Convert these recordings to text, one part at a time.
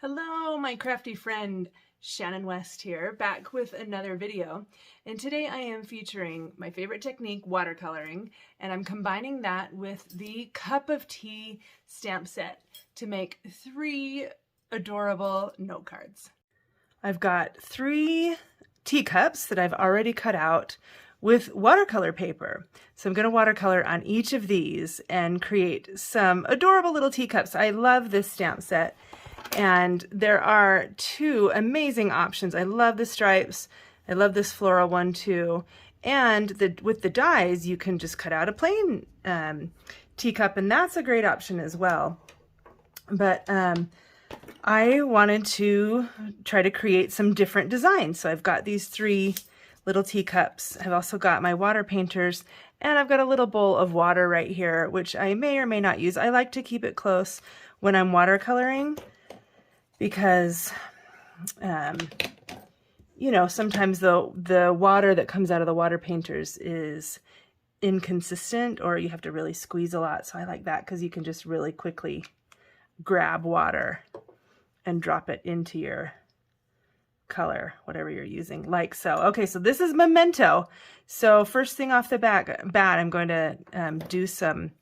Hello, my crafty friend Shannon West here, back with another video. And today I am featuring my favorite technique, watercoloring, and I'm combining that with the cup of tea stamp set to make 3 adorable note cards. I've got 3 teacups that I've already cut out with watercolor paper. So I'm going to watercolor on each of these and create some adorable little teacups. I love this stamp set. And there are 2 amazing options. I love the stripes. I love this floral one too. And with the dies, you can just cut out a plain teacup, and that's a great option as well. But I wanted to try to create some different designs. So I've got these 3 little teacups. I've also got my water painters, and I've got a little bowl of water right here, which I may or may not use. I like to keep it close when I'm watercoloring, because you know, sometimes the water that comes out of the water painters is inconsistent, or you have to really squeeze a lot. So I like that because you can just really quickly grab water and drop it into your color, whatever you're using, like so. Okay, so this is Memento. So first thing off the bat, I'm going to do some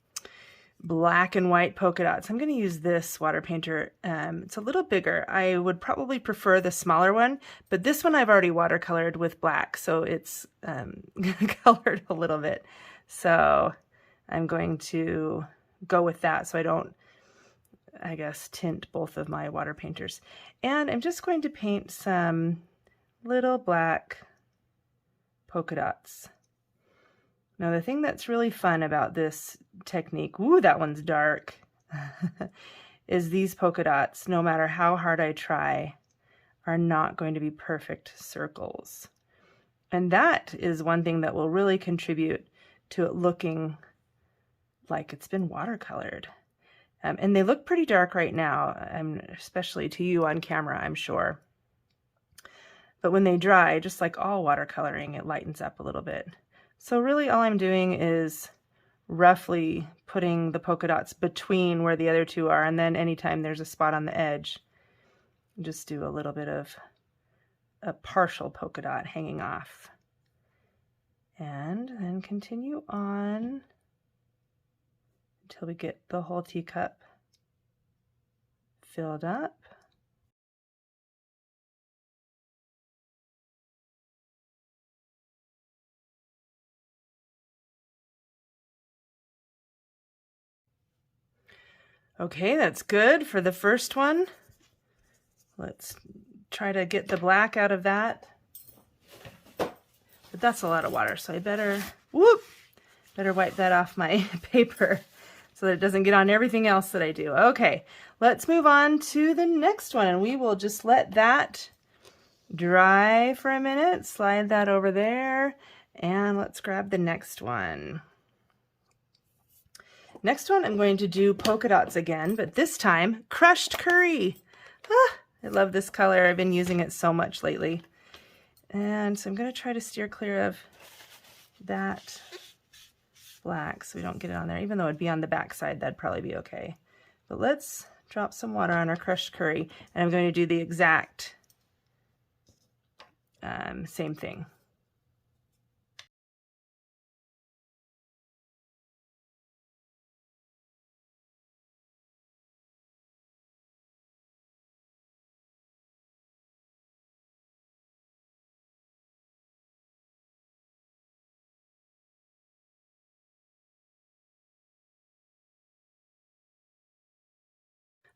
black and white polka dots. I'm going to use this water painter. It's a little bigger. I would probably prefer the smaller one, but this one I've already watercolored with black, so it's colored a little bit. So I'm going to go with that so I don't, I guess, tint both of my water painters. And I'm just going to paint some little black polka dots. Now, the thing that's really fun about this technique, ooh, that one's dark, is these polka dots, no matter how hard I try, are not going to be perfect circles. And that is one thing that will really contribute to it looking like it's been watercolored. And they look pretty dark right now, especially to you on camera, I'm sure. But when they dry, just like all watercoloring, it lightens up a little bit. So really all I'm doing is roughly putting the polka dots between where the other 2 are, and then anytime there's a spot on the edge, just do a little bit of a partial polka dot hanging off. And then continue on until we get the whole teacup filled up. Okay, that's good for the first one. Let's try to get the black out of that. But that's a lot of water, so I better wipe that off my paper so that it doesn't get on everything else that I do. Okay, let's move on to the next one, and we will just let that dry for a minute. Slide that over there, and let's grab the next one. Next one, I'm going to do polka dots again, but this time crushed curry. I love this color. I've been using it so much lately. And so I'm going to try to steer clear of that black so we don't get it on there. Even though it'd be on the back side, that'd probably be okay. But let's drop some water on our crushed curry, and I'm going to do the exact same thing.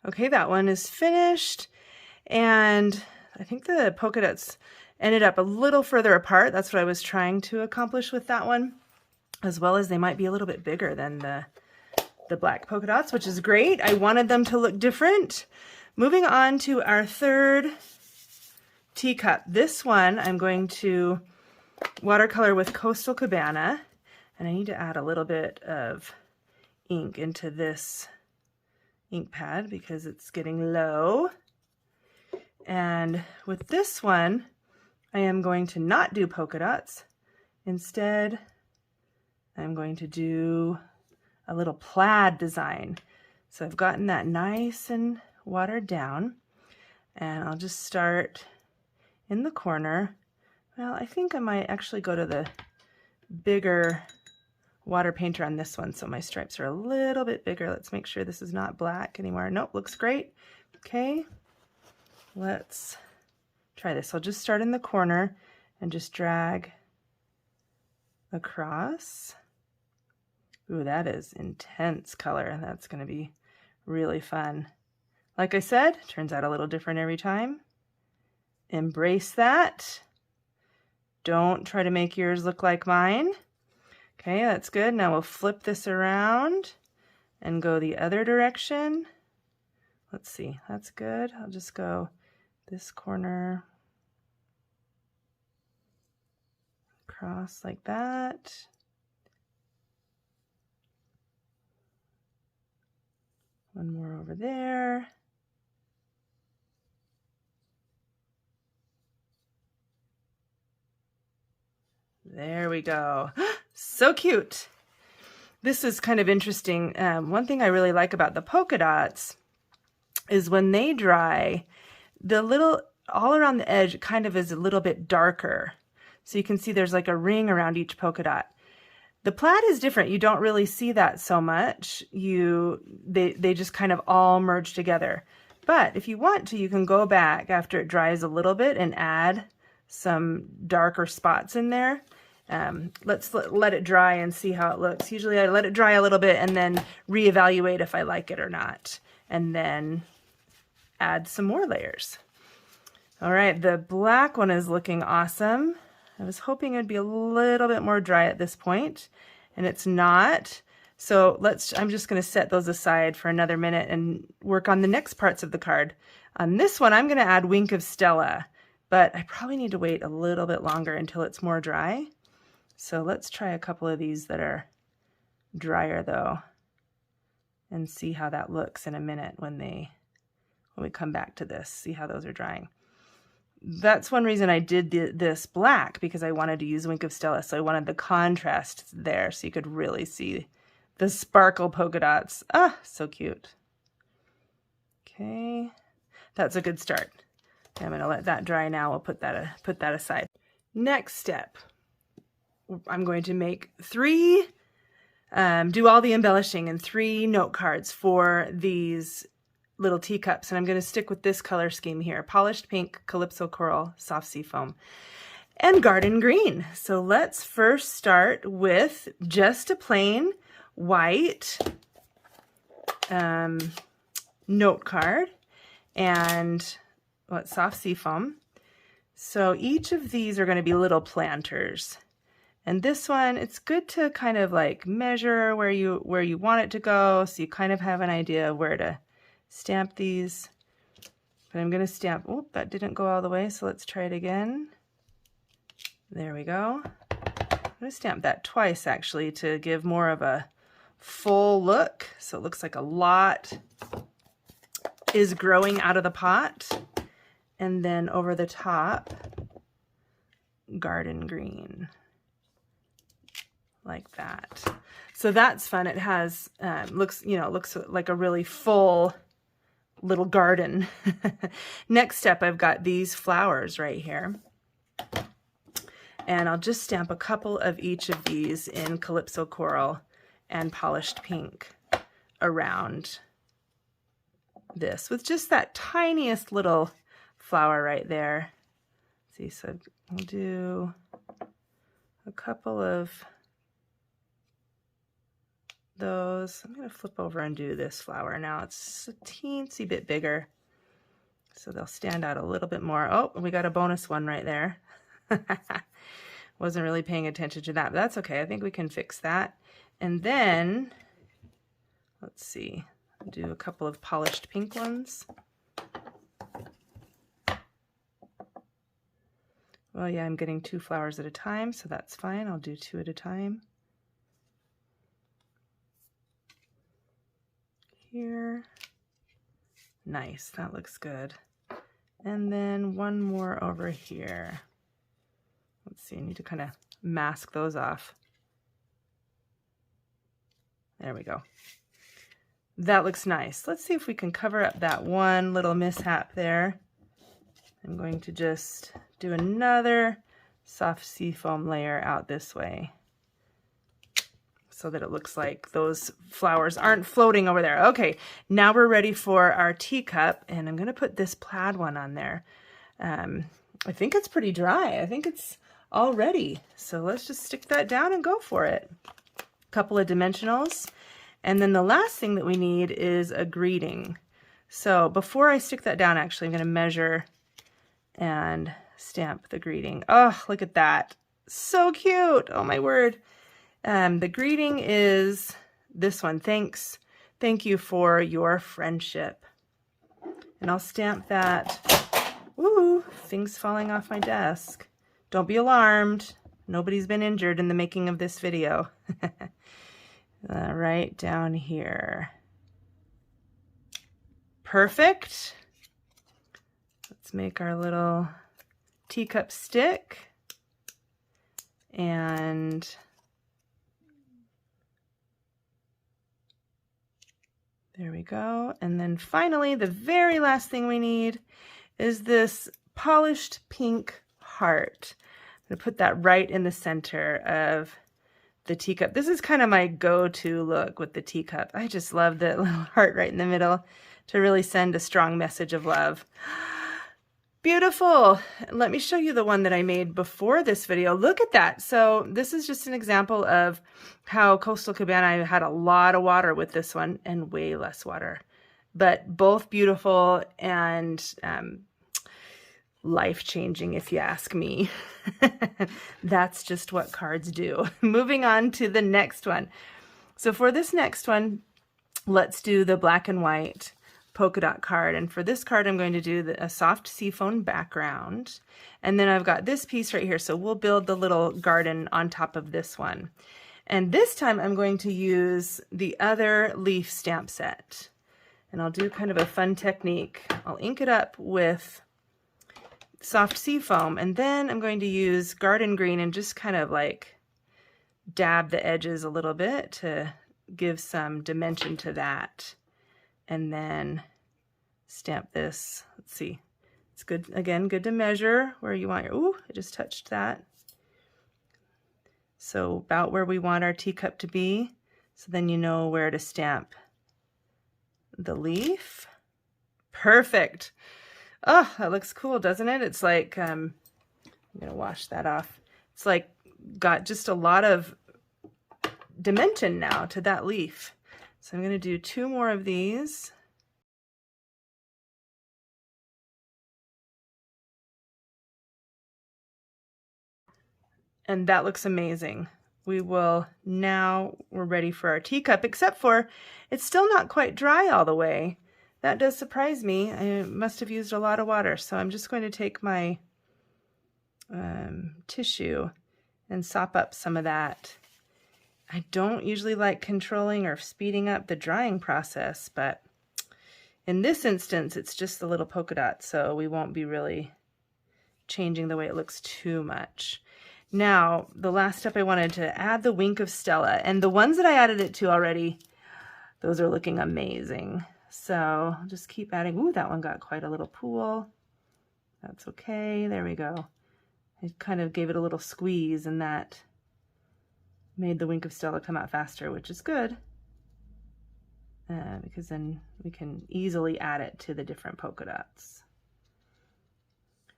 Okay, that one is finished, and I think the polka dots ended up a little further apart. That's what I was trying to accomplish with that one, as well as they might be a little bit bigger than the black polka dots, which is great. I wanted them to look different. Moving on to our third teacup. This one I'm going to watercolor with Coastal Cabana, and I need to add a little bit of ink into this ink pad because it's getting low. And with this one, I am going to not do polka dots. Instead, I'm going to do a little plaid design. So I've gotten that nice and watered down. And I'll just start in the corner. Well, I think I might actually go to the bigger water painter on this one, so my stripes are a little bit bigger. Let's make sure this is not black anymore. Nope, looks great. Okay, let's try this. I'll just start in the corner and just drag across. Ooh, that is intense color. That's going to be really fun. Like I said, turns out a little different every time. Embrace that. Don't try to make yours look like mine. Okay, that's good. Now we'll flip this around and go the other direction. Let's see, that's good. I'll just go this corner across like that. One more over there. There we go. So cute. This is kind of interesting. One thing I really like about the polka dots is when they dry, the little, all around the edge kind of is a little bit darker. So you can see there's like a ring around each polka dot. The plaid is different. You don't really see that so much. They just kind of all merge together. But if you want to, you can go back after it dries a little bit and add some darker spots in there. Let's let it dry and see how it looks. Usually I let it dry a little bit and then reevaluate if I like it or not, and then add some more layers. All right, the black one is looking awesome. I was hoping it'd be a little bit more dry at this point, and it's not. So I'm just going to set those aside for another minute and work on the next parts of the card. On this one, I'm going to add Wink of Stella, but I probably need to wait a little bit longer until it's more dry. So let's try a couple of these that are drier though, and see how that looks in a minute when we come back to this, see how those are drying. That's one reason I did this black, because I wanted to use Wink of Stella, so I wanted the contrast there so you could really see the sparkle polka dots. Ah, so cute. Okay, that's a good start. I'm going to let that dry now. We'll put that aside. Next step, I'm going to make do all the embellishing in 3 note cards for these little teacups, and I'm going to stick with this color scheme here: polished pink, calypso coral, soft sea foam, and garden green. So let's first start with just a plain white note card and soft sea foam. So each of these are going to be little planters. And this one, it's good to kind of like measure where you want it to go, so you kind of have an idea of where to stamp these. But I'm going to stamp, oh, that didn't go all the way, so let's try it again. There we go. I'm going to stamp that twice actually to give more of a full look, so it looks like a lot is growing out of the pot. And then over the top, garden green, like that. So that's fun. It has looks like a really full little garden. Next step, I've got these flowers right here, and I'll just stamp a couple of each of these in calypso coral and polished pink around this, with just that tiniest little flower right there. See, so we'll do a couple of those. I'm going to flip over and do this flower now. It's a teensy bit bigger, so they'll stand out a little bit more. Oh, we got a bonus one right there. Wasn't really paying attention to that, but that's okay. I think we can fix that. And then, let's see, do a couple of polished pink ones. Well, yeah, I'm getting 2 flowers at a time, so that's fine. I'll do 2 at a time. Here. Nice, that looks good. And then one more over here. Let's see, I need to kind of mask those off. There we go. That looks nice. Let's see if we can cover up that one little mishap there. I'm going to just do another soft seafoam layer out this way so that it looks like those flowers aren't floating over there. Okay, now we're ready for our teacup, and I'm going to put this plaid one on there. I think it's pretty dry. I think it's all ready. So let's just stick that down and go for it. A couple of dimensionals. And then the last thing that we need is a greeting. So before I stick that down, actually, I'm going to measure and stamp the greeting. Oh, look at that. So cute. Oh, my word. The greeting is this one. Thanks. Thank you for your friendship. And I'll stamp that. Ooh, things falling off my desk. Don't be alarmed. Nobody's been injured in the making of this video. Right down here. Perfect. Let's make our little teacup stick. And there we go. And then finally, the very last thing we need is this polished pink heart. I'm going to put that right in the center of the teacup. This is kind of my go-to look with the teacup. I just love the little heart right in the middle to really send a strong message of love. Beautiful. Let me show you the one that I made before this video. Look at that. So this is just an example of how Coastal Cabana had a lot of water with this one and way less water, but both beautiful and life-changing, if you ask me. That's just what cards do. Moving on to the next one. So for this next one, let's do the black and white polka dot card. And for this card, I'm going to do a soft seafoam background. And then I've got this piece right here. So we'll build the little garden on top of this one. And this time I'm going to use the other leaf stamp set. And I'll do kind of a fun technique. I'll ink it up with soft seafoam, and then I'm going to use garden green and just kind of like dab the edges a little bit to give some dimension to that. And then stamp this. Let's see. It's good, again, good to measure where you want your, ooh, I just touched that. So about where we want our teacup to be. So then you know where to stamp the leaf. Perfect. Oh, that looks cool, doesn't it? It's like, I'm going to wash that off. It's like got just a lot of dimension now to that leaf. So I'm going to do 2 more of these. And that looks amazing. We're ready for our teacup, except for it's still not quite dry all the way. That does surprise me. I must have used a lot of water. So I'm just going to take my tissue and sop up some of that. I don't usually like controlling or speeding up the drying process, but in this instance, it's just the little polka dot, so we won't be really changing the way it looks too much. Now, the last step, I wanted to add the wink of Stella, and the ones that I added it to already, those are looking amazing. So I'll just keep adding. Ooh, that one got quite a little pool. That's okay. There we go. I kind of gave it a little squeeze, and that made the wink of Stella come out faster, which is good, because then we can easily add it to the different polka dots.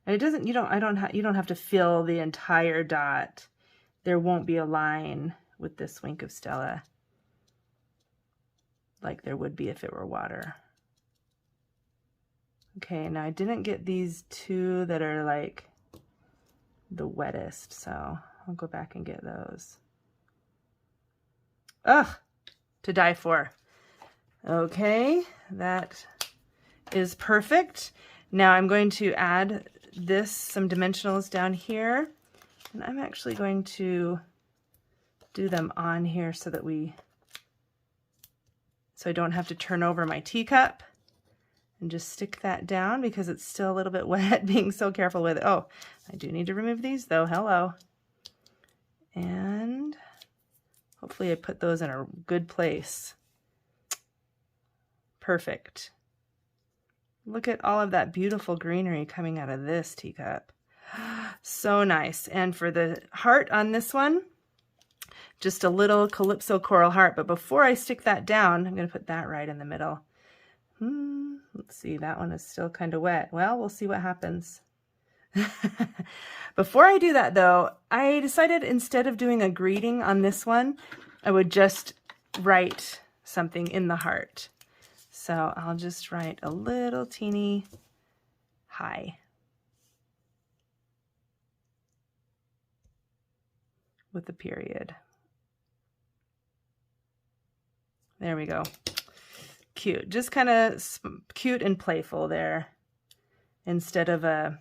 And it doesn't, you don't have to fill the entire dot. There won't be a line with this wink of Stella like there would be if it were water. Okay, now I didn't get these 2 that are like the wettest, so I'll go back and get those. Ugh, to die for. Okay, that is perfect. Now I'm going to add some dimensionals down here, and I'm actually going to do them on here so that I don't have to turn over my teacup, and just stick that down because it's still a little bit wet, being so careful with it. Oh, I do need to remove these though, hello. And hopefully I put those in a good place. Perfect. Look at all of that beautiful greenery coming out of this teacup. So nice. And for the heart on this one, just a little calypso coral heart. But before I stick that down, I'm going to put that right in the middle. Let's see, that one is still kind of wet. Well, we'll see what happens. Before I do that though, I decided instead of doing a greeting on this one, I would just write something in the heart. So I'll just write a little teeny hi with a period. There we go. Cute, just kind of cute and playful there instead of a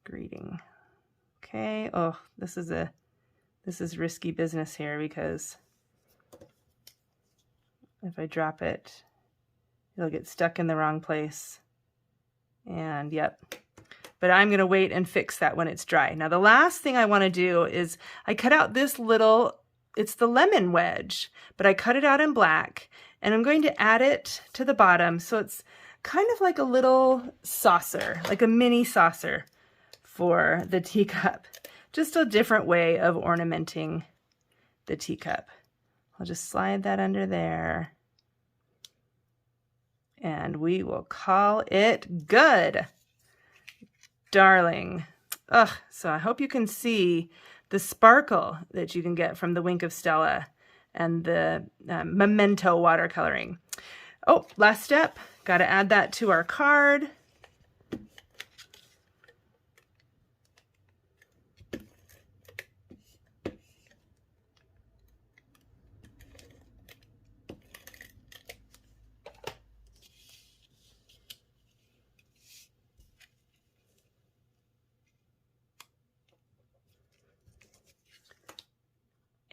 greeting. Okay. Oh, this is risky business here because if I drop it, it'll get stuck in the wrong place. And yep. But I'm going to wait and fix that when it's dry. Now the last thing I want to do is I cut out this little, it's the lemon wedge, but I cut it out in black and I'm going to add it to the bottom. So it's kind of like a little saucer, like a mini saucer for the teacup. Just a different way of ornamenting the teacup. I'll just slide that under there and we will call it good. Darling. Ugh, so I hope you can see the sparkle that you can get from the Wink of Stella and the Memento watercoloring. Oh, last step, got to add that to our card.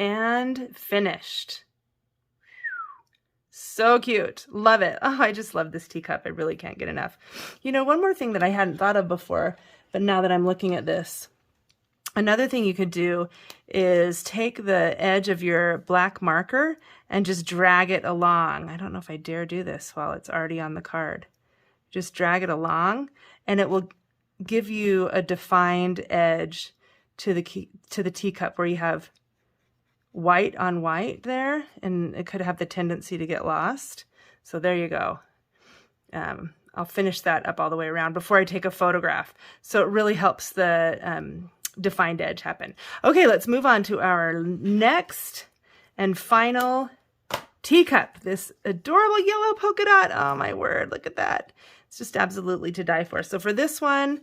And finished. So cute. Love it. Oh, I just love this teacup. I really can't get enough. You know, one more thing that I hadn't thought of before, but now that I'm looking at this, another thing you could do is take the edge of your black marker and just drag it along. I don't know if I dare do this while it's already on the card. Just drag it along and it will give you a defined edge to the teacup where you have white on white there, and it could have the tendency to get lost. So there you go. I'll finish that up all the way around before I take a photograph. So it really helps the defined edge happen. Okay, let's move on to our next and final teacup. This adorable yellow polka dot. Oh my word, look at that. It's just absolutely to die for. So for this one,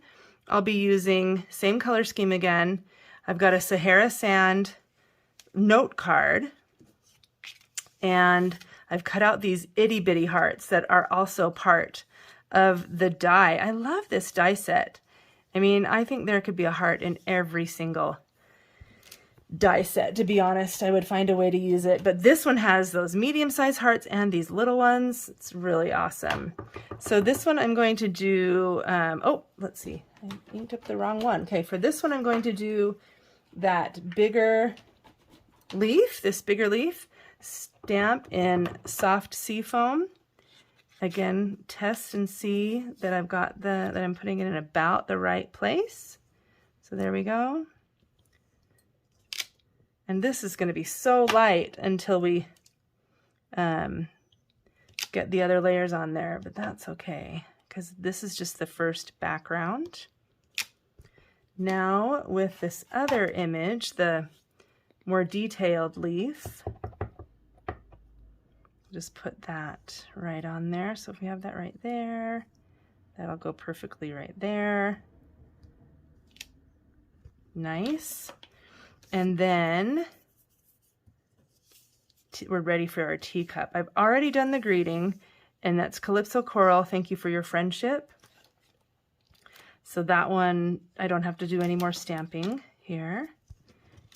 I'll be using same color scheme again. I've got a Sahara Sand note card and I've cut out these itty bitty hearts that are also part of the die. I love this die set. I mean, I think there could be a heart in every single die set, to be honest. I would find a way to use it, but this one has those medium-sized hearts and these little ones. It's really awesome. So this one I'm going to do, oh, let's see, I inked up the wrong one. Okay, for this one I'm going to do that bigger leaf, this bigger leaf, stamp in soft seafoam. Again, test and see that I've got that I'm putting it in about the right place. So there we go. And this is going to be so light until we get the other layers on there, but that's okay because this is just the first background. Now with this other image, the more detailed leaf, just put that right on there. So if we have that right there, that'll go perfectly right there. Nice. And then we're ready for our teacup. I've already done the greeting, and that's Calypso Coral. Thank you for your friendship. So that one, I don't have to do any more stamping here.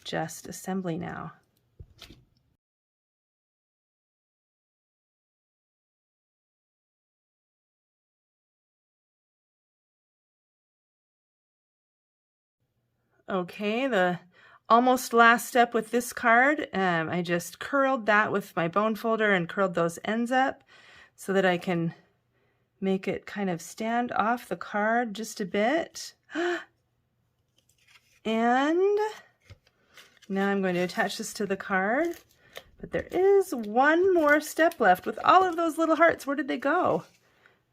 Just assembly now. Okay, the almost last step with this card, I just curled that with my bone folder and curled those ends up so that I can make it kind of stand off the card just a bit. And now I'm going to attach this to the card, but there is one more step left with all of those little hearts. Where did they go?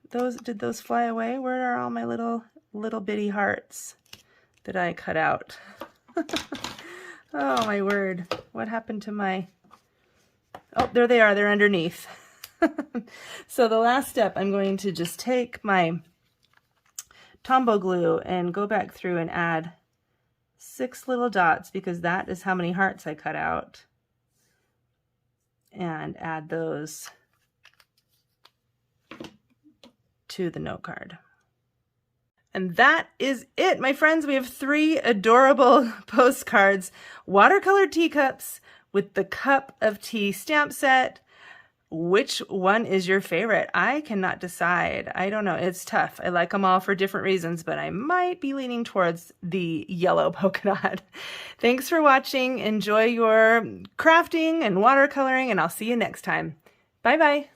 Did those fly away? Where are all my little bitty hearts that I cut out? Oh my word. What happened to my... Oh, there they are. They're underneath. So the last step, I'm going to just take my Tombow glue and go back through and add 6 little dots, because that is how many hearts I cut out, and add those to the note card. And that is it, my friends. We have 3 adorable postcards, watercolored teacups with the cup of tea stamp set. Which one is your favorite? I cannot decide. I don't know. It's tough. I like them all for different reasons, but I might be leaning towards the yellow polka dot. Thanks for watching. Enjoy your crafting and watercoloring, and I'll see you next time. Bye-bye.